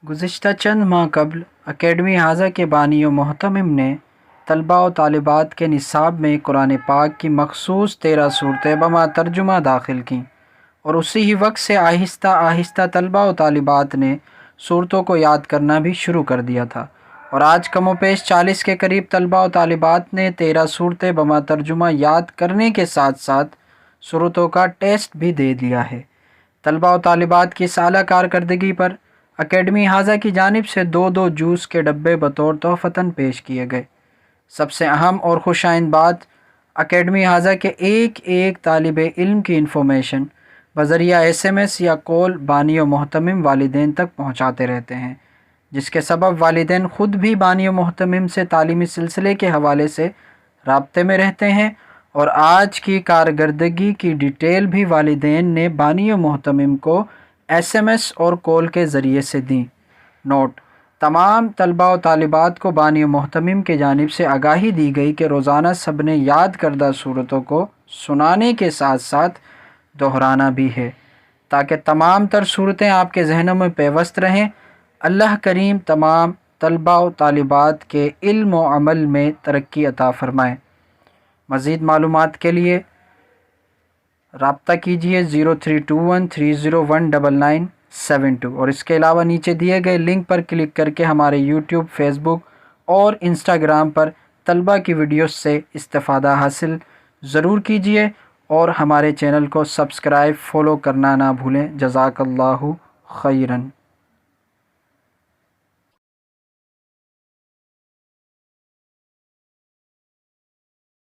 گزشتہ چند ماہ قبل اکیڈمی حاضہ کے بانی و محتمم نے طلباء و طالبات کے نصاب میں قرآن پاک کی مخصوص 13 صورتیں بما ترجمہ داخل کیں اور اسی ہی وقت سے آہستہ آہستہ طلباء و طالبات نے صورتوں کو یاد کرنا بھی شروع کر دیا تھا، اور آج کم و پیش 40 کے قریب طلباء و طالبات نے 13 صورتیں بما ترجمہ یاد کرنے کے ساتھ ساتھ صورتوں کا ٹیسٹ بھی دے دیا ہے۔ طلباء و طالبات کی اس اعلیٰ کارکردگی پر اکیڈمی حاضہ کی جانب سے 2 جوس کے ڈبے بطور تحفتاً پیش کیے گئے۔ سب سے اہم اور خوش آئند بات، اکیڈمی حاضہ کے ایک ایک طالب علم کی انفارمیشن بذریعہ SMS یا کال بانی و محتمم والدین تک پہنچاتے رہتے ہیں، جس کے سبب والدین خود بھی بانی و محتمم سے تعلیمی سلسلے کے حوالے سے رابطے میں رہتے ہیں، اور آج کی کارکردگی کی ڈیٹیل بھی والدین نے بانی و محتمم کو SMS اور کال کے ذریعے سے دیں۔ نوٹ: تمام طلباء و طالبات کو بانی و محتمم کی جانب سے آگاہی دی گئی کہ روزانہ سب نے یاد کردہ صورتوں کو سنانے کے ساتھ ساتھ دہرانا بھی ہے، تاکہ تمام تر صورتیں آپ کے ذہنوں میں پیوست رہیں۔ اللہ کریم تمام طلباء و طالبات کے علم و عمل میں ترقی عطا فرمائے۔ مزید معلومات کے لیے رابطہ کیجیے 0321301972، اور اس کے علاوہ نیچے دیے گئے لنک پر کلک کر کے ہمارے YouTube، فیس بک اور انسٹاگرام پر طلبہ کی ویڈیوز سے استفادہ حاصل ضرور کیجیے، اور ہمارے چینل کو سبسکرائب، فالو کرنا نہ بھولیں۔ جزاک اللہ خیراً۔